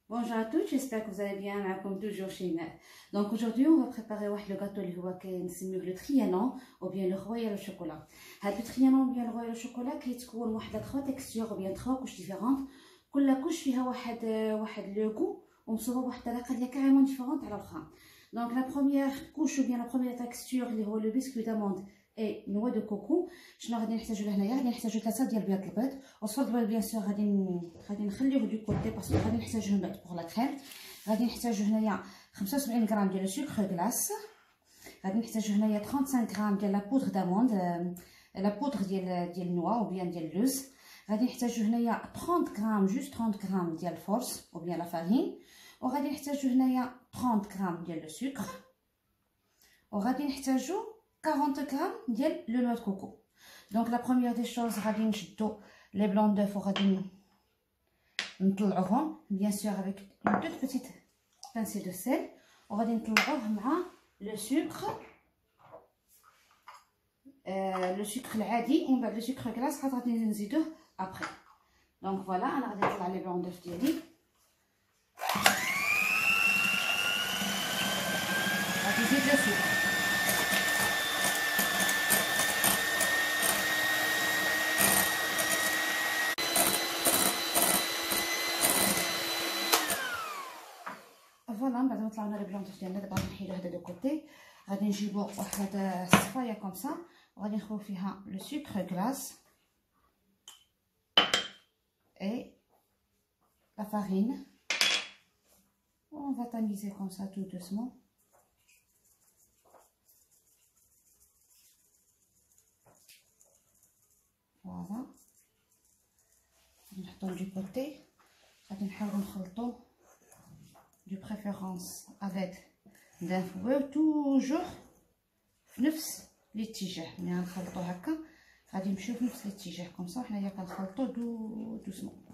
Bonjour à tous, j'espère que vous allez bien, comme toujours chez Mel. Donc aujourd'hui, on va préparer le gâteau le trianon ou bien le royal au chocolat. Le trianon ou bien le royal au chocolat كيتكون واحد trois textures ou bien trois couches différentes. كل couche فيها واحد le goût ومصوبه بواحد الطريقه اللي carrément différente على الاخرى. Donc la première couche ou bien la première texture اللي هو le biscuit d'amande et noix de coco. شنو غادي نحتاجو لهنايا؟ غادي نحتاجو 3 ديال بيض البيض، وصفر البيض بيان سور غادي نخليوه دو كوتي باسكو غادي نحتاجوه من بعد بوغ لا كريم. غادي نحتاجو هنايا 75 غرام ديال السكر غلاس، غادي نحتاجو هنايا 35 غرام ديال لا بودر داموند، لا بودر ديال النوا او بيان ديال اللوز. غادي نحتاجو هنايا 30 غرام جوست 30 غرام ديال الفورس او بيان لا فارين، وغادي نحتاجو هنايا 30 غرام ديال السكر، وغادي نحتاجو 40 غرام ديال لو نوا دو كوكو. دونك لا بروميير دي شوز غادي نشدو لي بلون دوف وغادي نطلعوهم بيان سور افيك اون توت بيتيت بانسي دو سيل، وغادي نطلعوه مع لو سكر العادي ومن بعد لو سكر كلاص غادي نزيدوه ابري. دونك فوالا انا غادي نطلع لي بلون دوف ديالي، غادي نزيد لو سكر. فوالا من بعد ما طلعنا لي بلون ديالنا دابا غادي نحيدو هذا دو كوتي. غادي نجيبو واحد الصفايه كوم سا وغادي نخويو فيها لو سكر غلاس اي لا فارين، on va tamiser comme ça tout doucement. Voilà, نحطو دو كوتي. غادي نحاولو نخلطو de préférence avec d'un fouet toujours في نفس الاتجاه. ملي غنخلطو هكا غادي نمشيو في نفس الاتجاه كوم صا حنايا كنخلطو دوسمون.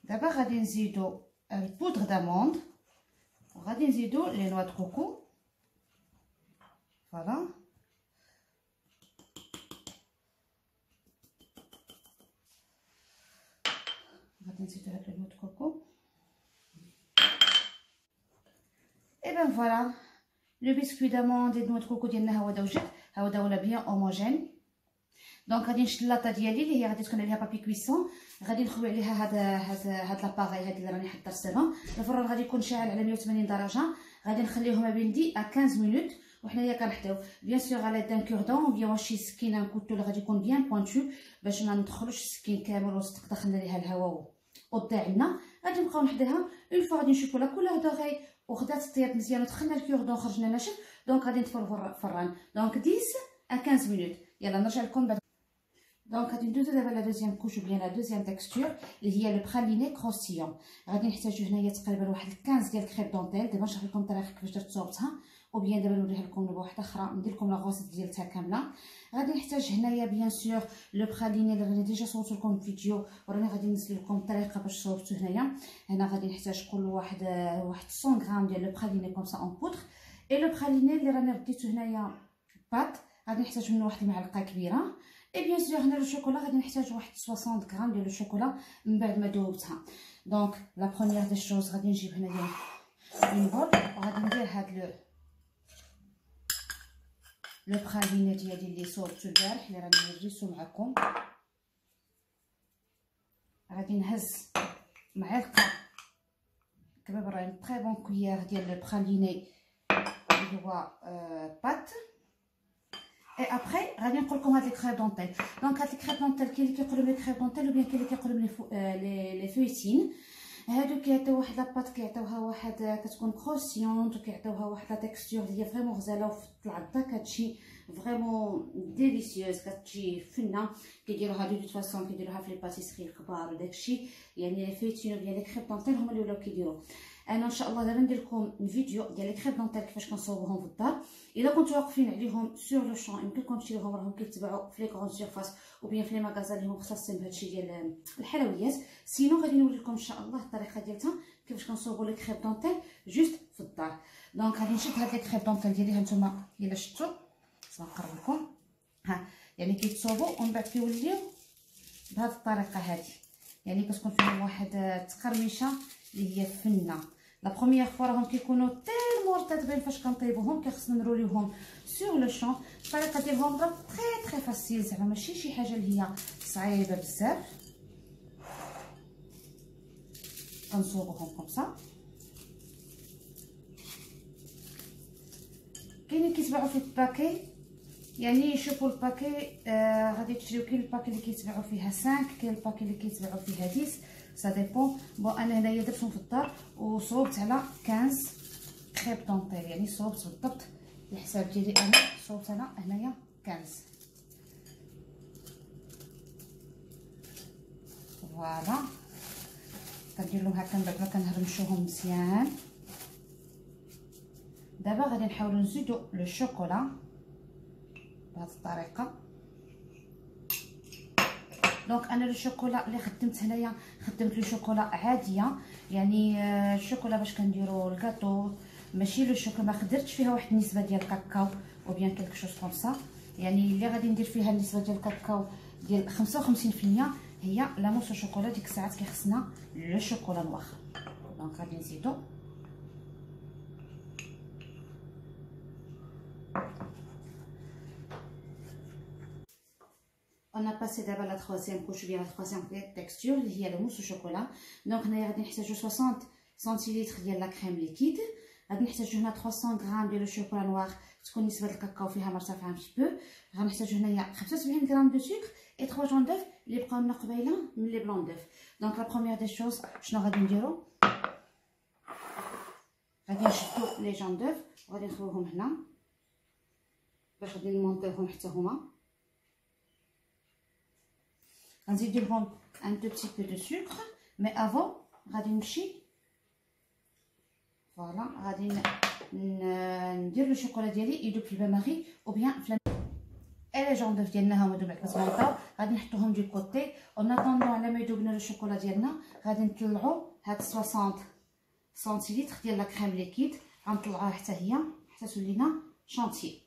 دابا غادي نزيدو البودر داموند وغادي نزيدو لي نوا دو كوكو. فوالا غادي نزيدو هاد لو دو كوكو. اي بان فوالا لو بيسكوي داموند دي نوا دو كوكو ديالنا ها هو دا وجد، ها هو دا ولا بيان اوموجين. دونك غادي نشد لاطا ديالي اللي هي غادي تكون عليها بابي كويسون، غادي نخوي عليها هاد لاباغي هاد اللي راني حاطه السيفون. الفران غادي يكون شاعل على 180 درجه، غادي نخليوه ما بين 10 à 15 مينوت وحنايا كنحطيو بيان سور على دان كوردون بيان شي سكينه كوتو اللي غادي يكون بيان بوانتو باش ما ندخلوش السكين كامل وسط دخلنا ليها الهواء وطيح لنا. غادي نبقاو نحضرها اون فوا غادي نشوفو لا كولور دوغي وخدات الطياب مزيان ودخلنا الكوردون خرجنا ناشف. دونك غادي نطفيو الفران دونك 10 à 15 مينوت. يلا نرجع لكم بعد. دونك غادي ندوزو دابا لا دوزيام كوش بيان لا دوزيام تكستور اللي هي لو براليني كروستيون. غادي نحتاجو هنايا تقريبا واحد 15 ديال الكريب دونتيل. دابا نشرح لكم الطريقه كيفاش درت صوبتها وبيان دابا نوريها لكم بواحده اخرى ندير لكم لا غوسيت ديالتها كامله. غادي نحتاج هنايا بيان سور لو براليني اللي راني ديجا صورت لكم فيديو وراني غادي ننزل لكم الطريقه باش صوبتو هنايا. هنا غادي نحتاج كل واحد 100 غرام ديال لو براليني كوم سا اون بودر. اي لو براليني اللي راني رديتو هنايا بات غادي نحتاج منه واحد المعلقه كبيره. اي بيان سور هنا لو شوكولا غادي نحتاج واحد 60 غرام ديال الشوكولا من بعد ما ذوبتها. دونك لا بروميير دي شوز غادي نجيب هنايا اون بول وغادي ندير هاد لو براليني ديالي اللي صوبتو البارح اللي راني وريتو معكم. غادي نهز معلقه كبيره طري بون كويير ديال لو براليني اللي هو بات. اي ابري غادي نقول لكم هاد لي كريب دونتيل. دونك هاد لي كريب دونتيل كاين اللي كيقولوا لي كريب دونتيل وبيان كاين اللي كيقولوا لي فويتين. هادو كيعطيو واحد لاباط كيعطيوها واحد كتكون كروسيونط وكيعطيوها واحد لا تيكستور اللي هي فريمون غزاله وفي العضه كتجي فريمون ديليسيوز كتجي فنه. كيديروها دو فاسون كيديروها في لي باتيسري الكبار وداكشي يعني لي فويتين وبيان لي كريب دونتيل هما اللي ولاو كيديروا. انا ان شاء الله دابا ندير لكم فيديو ديال لي كريب دونتيل كيفاش كنصوبوهم في الدار. الا كنتو واقفين عليهم سور لو شون يمكنكم تشريوهم راهم كيتباعوا في لي كرون سيرفاس وبيان في لي ماغازان اللي هما مختصين بهادشي ديال الحلويات. سينو غادي نوري لكم ان شاء الله الطريقه ديالها كيفاش كنصوبوا لي كريب دونتيل جوست في الدار. دونك غادي نشد هاد لي كريب دونتيل ديالي. هانتوما الا شفتوا نقرب لكم ها يعني كيتصوبوا ومن بعد كيوليو بهذه الطريقه هذه، يعني كتكون فيهم واحد التقرمشه اللي هي فنه. لا بروميير فوا راهم كيكونوا تيلمور مرتطبين فاش كنطيبوهم، كيخصنا نروليوهم سور لو شون. الطريقه ديالهم راه تري فاسيل، زعما ماشي شي حاجه اللي هي صعيبه بزاف. كنصوبوهم كومسا. كاينين كيتباعوا في الباكي، يعني شوفوا الباكي غادي تشريو. كاين الباكي اللي كيتباعوا فيها 5، كاين الباكي اللي كيتباعوا فيها 10، سا ديبون. بون انا هنايا درتهم في الدار وصوبت على 15 كريب دونطيل، يعني صوبت بالضبط الحساب ديالي. انا صوبت انا هنايا 15. فوالا كندير لهم هكا من بعد ما كنهرمشوهم مزيان. دابا غادي نحاولوا نزيدوا لو شوكولا بهذه الطريقه. دونك انا لو شوكولا اللي خدمت هنايا خدمت لو شوكولا عاديه، يعني الشوكولا باش كنديروا الكاطو، ماشي لو شوكولا ما خدرتش فيها واحد النسبه ديال الكاكاو او بيان كلك شوز كوم سا. يعني اللي غادي ندير فيها النسبه ديال الكاكاو ديال 55%، هي لا موس شوكولا. ديك الساعات كيخصنا لو شوكولا نوار. دونك غادي نزيدو on a passé d'abord la troisième couche, bien la troisième texture اللي هي لو موس شوكولا. دونك هنايا غادي نحتاجو 60 سنتيلتر ديال لا كريم ليكيد، غادي نحتاجو هنا 300 غرام ديال الشوكولا نوار تكون نسبه الكاكاو فيها مرتفعه ان بي بو. غنحتاجو هنايا 75 غرام دو سكر اي 3 جون دوف اللي بقاو لنا قبيله من لي بلون دوف. دونك لا بروميير دي شوز شنو غادي نديرو، غادي نشدو لي جون دوف وغادي نخويوهم هنا باش غادي نمونطيوهم حتى هما. غنزيد لهم ان تو بتي بو دو سكر مي افون غادي نمشي فوالا غادي ندير لو شوكولا ديالي يدوب في البان ماري او بيان في لي جون دوف ديالنا هما دوب كتبانطاو. غادي نحطوهم دي كوتي اون اتوندون على ما يدوب لنا لو شوكولا ديالنا. غادي نطلعوا هاد 60 سنتيلتر ديال لا كريم ليكيد، غنطلعوها حتى هي حتى تولينا شانتيي.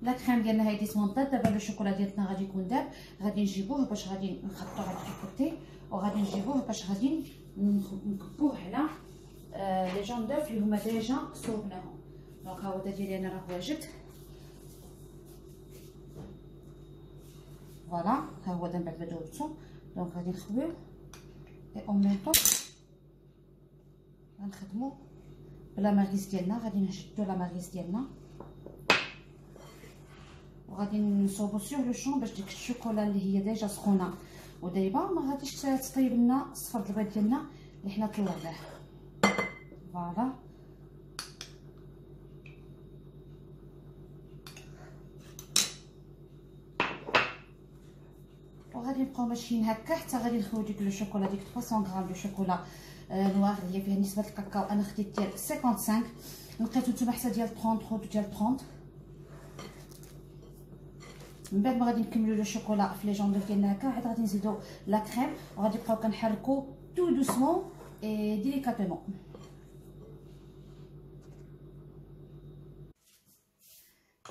لا كريم ديالنا هاي ديسمونطات. دابا لو شوكولا ديالنا غادي يكون داب، غادي نجيبوه باش غادي نخطوه على الكوتي وغادي نجيبوه باش غادي نكبوه على لي جون دوف اللي هما ديجا صوبناهم. دونك ها هو ديالي انا راه واجد. فوالا ها هو من بعد ما دوبتو. دونك غادي نخويو اي اون ميم طون غنخدمو بلا ماريز ديالنا. غادي نشدو لا ماريز ديالنا وغادي نصوبو سور لو شون باش ديك الشوكولا اللي هي ديجا سخونه ودايبه ما غاديش تطيب لنا الصفر البيض ديالنا اللي حنا طلعناه. فوالا وغادي نبقاو ماشيين هكا حتى غادي نخويو ديك لو شوكولا، ديك 300 غرام دو شوكولا نوار اللي هي فيها نسبه الكاكاو. انا خديت ديال 55، لقيتو نتوما حتى ديال 30 خذوا ديال 30. من بعد ما غادي نكملوا لو شوكولا في لي جون دوف ديالنا هكا، عاد غادي نزيدو لا كريم وغادي نبقاو كنحركو تو دوسمون اي ديليكاتومون.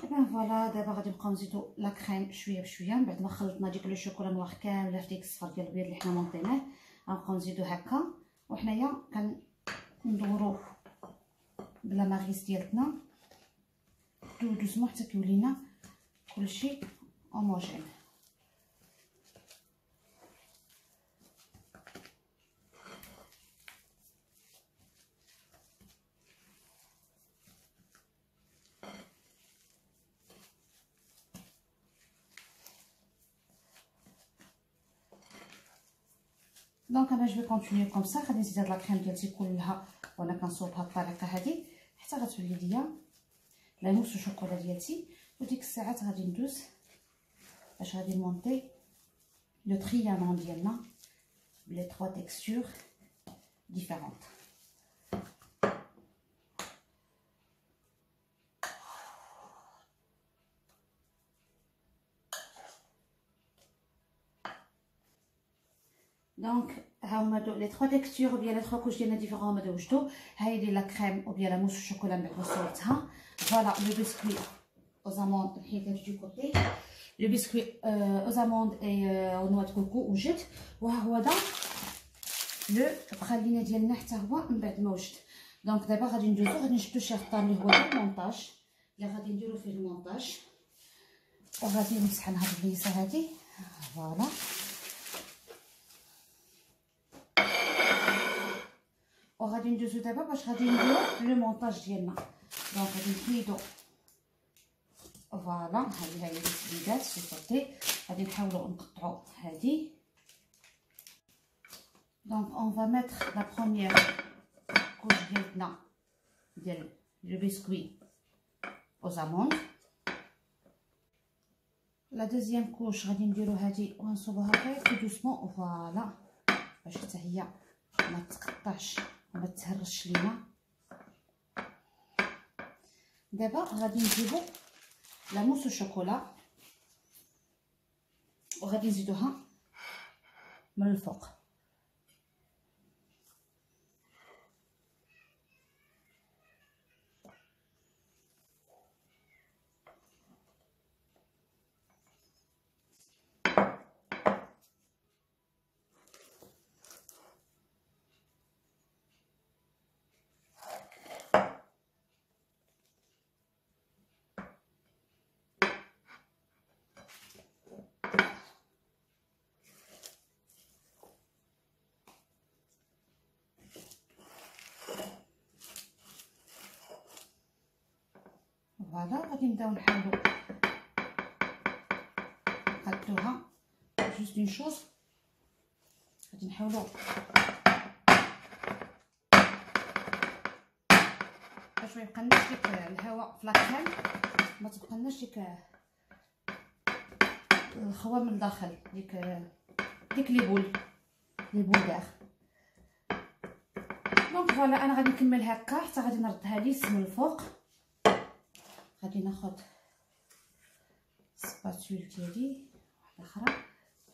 اذا فوالا دابا غادي نبقاو نزيدو لا كريم شويه بشويه. من بعد ما خلطنا ديك لو شوكولا نوار كامله في ديك الصفر ديال البيض اللي حنا مونطيناه، غنبقاو نزيدو هكا وحنايا كندورو بلا ماريس ديالتنا تو دوسمون حتى كيولينا كلشي هوموجين. دونك انا جو كونتينيو كوم سا. غادي نزيد هاد لا كريم ديالتي كلها وانا كنصوبها بالطريقه هادي حتى غتولي ليا لا موس الشوكولا ديالتي. وديك الساعات غادي ندوز باش غادي نمونطي لو تريامون ديالنا بلي 3 تيكستور ديفيرونت. دونك ها هما لي 3 تيكستور ou bien les 3 couches ديالنا ديفيرون هما دوجتو. هاي ديال لا كريم ou bien la mousse au chocolat من بعد صورتها. فوالا لو بسكوي aux amandes نحيدها دو كوتي. لو بسكوي aux amandes et aux noix de coco وجد. وها هو دا لو بخلينا ديالنا حتى هو من بعد ما وجد. دونك دابا غادي ندوزو غادي نشدو شي خطار اللي هو المونتاج اللي غادي نديرو فيه المونتاج. وغادي نمسح لها البليصه هذه. فوالا وغادي ندوزو دابا باش غادي نديرو لو مونتاج ديالنا. دونك غادي نحيدو فوالا هاي لي سبيدات سوطي. غادي نحاولو نقطعو هادي. دونك اون فا ميتر لا بروميير كوش ديالنا ديال لو بسكوي aux amandes. لا دوزيام كوش غادي نديرو هادي ونصوبوها غير دوسمون. فوالا باش حتى هي ما تقطعش وما تهرش لينا. دابا غادي نجيبو لا موس الشوكولا وغادي نزيدوها من الفوق. فوالا غادي نبداو نحاولو نقادوها. جوست اون شوز غادي نحاولو باش ما يبقالناش ديك الهواء في لاكريم، ما تبقالناش ديك الخوا من الداخل، ديك لي بول داغ. دونك فوالا انا غادي نكمل هكا حتى غادي نردها ليس من الفوق. غادي ناخذ سباتول ديالي واحده اخرى،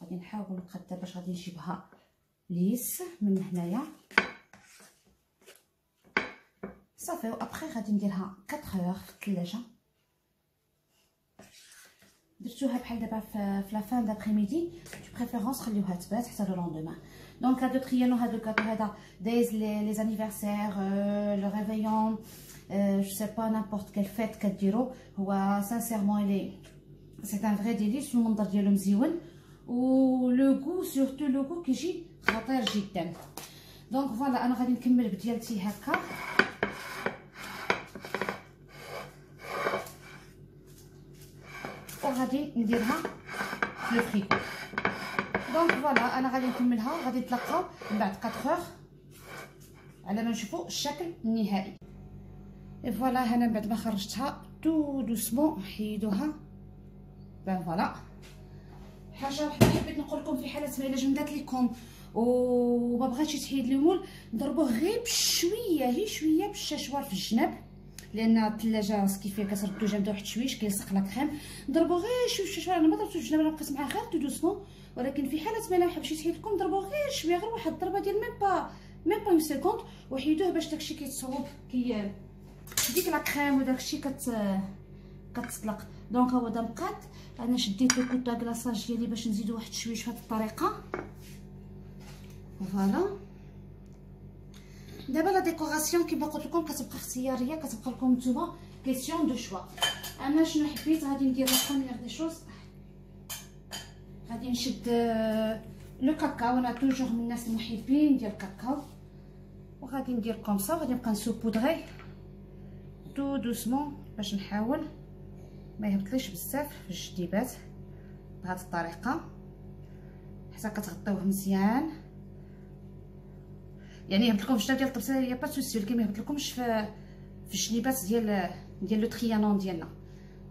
غادي نحاول نقادها باش غادي نجيبها ليس من هنايا صافي. وابخي غادي نديرها 4 اور في الثلاجه. درتوها بحال دابا في لا فان دابريميدي، دو بريفيرونس خليوها تبات حتى لو لوندومان. دونك هادو تخيلوا هادو الكادو هذا دايز لي انيفرسير لو ريفيون je sais pas n'importe quelle fête كديروا. هو sincèrement c'est un vrai délice. المنظر ديالو مزيون و لو غو سورتو لو غو كيجي خطير جدا. دونك فوالا انا غادي نكمل بديالتي هكا. وغادي نديرها في لو فريكو. دونك فوالا انا غادي نكملها، غادي نتلاقاو من بعد 4 اور على ما نشوفوا الشكل النهائي. فوالا هنا بعد ما خرجتها تو دوسمون حيدوها. بان فوالا حاجه وحده حبيت نقول لكم، في حاله ما الا جمدات لكم وما بغاتش تحيد المول، نضربوه غير بشويه، هي شويه بالشاشوار في الجناب، لان الثلاجه كيف كتردو جامده واحد شويش كيلصق لا كريم. نضربوه غير شويه بالشاشوار. انا ما ضربتوش في الجناب، انا بقيت معاه غير تو دوسمون. ولكن في حاله ما الا محبش يتحيد لكم، ضربوه غير شويه، غير واحد الضربه ديال ميم با 1 سكوند، وحيدوه باش داكشي كيتصوب ديك لا كريم وداكشي كتطلق. دونك هو دا مقاد. انا شديت لو كوطا كلاصاج ديالي باش نزيدو واحد شويش بهاد الطريقه. فوالا دابا لا ديكوراسيون كيما قلت لكم كتبقى اختياريه، كتبقى لكم نتوما كيسيون دو شوا. انا شنو حبيت غادي ندير لا بروميير دي شوز، غادي نشد لو كاكاو. انا توجور من الناس المحبين ديال الكاكاو، وغادي ندير كومسا، وغادي نبقى نسوبودغي تو دوسمون باش نحاول ما يهبطليش بزاف في الجديبات بهذه الطريقه حتى كتغطيوه مزيان. يعني يهبط لكم في الجناب ديال الطبسيله يا با سوسي، ولكن ما يهبط لكمش في الجنيبات ديال لو تريانون ديالنا.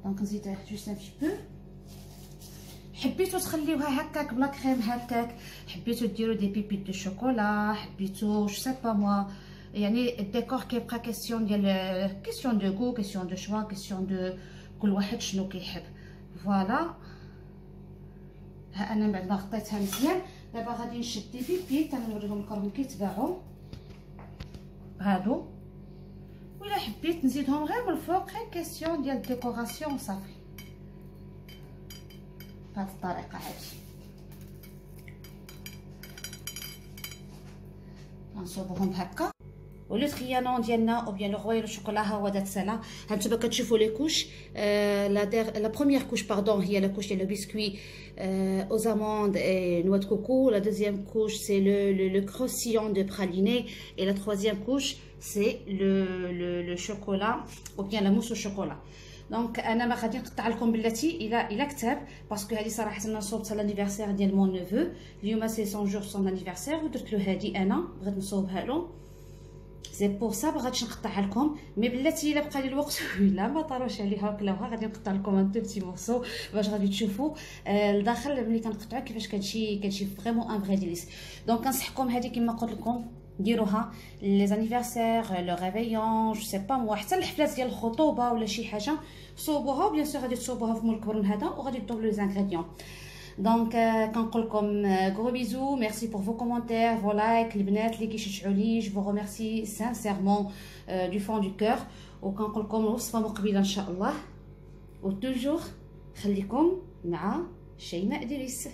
دونك نزيد جوست ان بي بو. حبيتو تخليوها هكاك بلا كريم هكاك، حبيتو ديروا دي بيبيت دو شوكولا، حبيتو جو سي با موا، يعني الديكور كيبقى كيسيون ديال كيسيون دو غو، كيسيون دو شوا، كيسيون دو كل واحد شنو كيحب. فوالا ها انا بعد ما غطيتها مزيان دابا غادي نشد لي بيبيت انا نوريهم لكم راهم كيتباعوا هادو، ولا حبيت نزيدهم غير من الفوق غير كيسيون ديال الديكوراسيون صافي بهاد الطريقه هادي. غنصوبوهم هكا. ولو تريانون ديالنا او بيان لو رويال شوكولا ها هو دات سالا. هانتوما كتشوفوا لي كوش، لا بروميير كوش باردون هي لا كوش ديال لو بسكوي aux amandes et noix de coco. La deuxième couche c'est le croustillant de praliné et la troisième couche c'est le chocolat ou bien la mousse au chocolat. دونك انا ما غادي نقطع لكم بلاتي الى كتاب باسكو هذه صراحه انا صوبتها لانيفرسير ديال مون نيفو اليوم سي سون جور سون انيفرسير ودرت له هذه انا بغيت نصوبها له سي بور سا بغيتش نقطعها لكم مي بلاتي الا بقى لي الوقت ولا ما طاروش عليها وكلاوها غادي نقطع لكم ان تو بتي مورسو باش غادي تشوفوا لداخل ملي كنقطعوا كيفاش كتجي فريمون ان فري ديليس. دونك كنصحكم هذه كما قلت لكم ديروها لي زانيفرسير لو ريفيون جو سي با موا حتى الحفلات ديال الخطوبه ولا شي حاجه صوبوها بيان سور غادي تصوبوها في مول الكبر من هذا وغادي تضربوا لي زانغريديون. دونك كنقول لكم غرو بيزو ميرسي بور فو كومونتير فو لايك البنات اللي كيشجعوا لي جو فو ريميرسي سانسيرمون دو فون دو كور وكنقول لكم الوصفه مقبله ان شاء الله وتوجور خليكم مع شيماء دريس.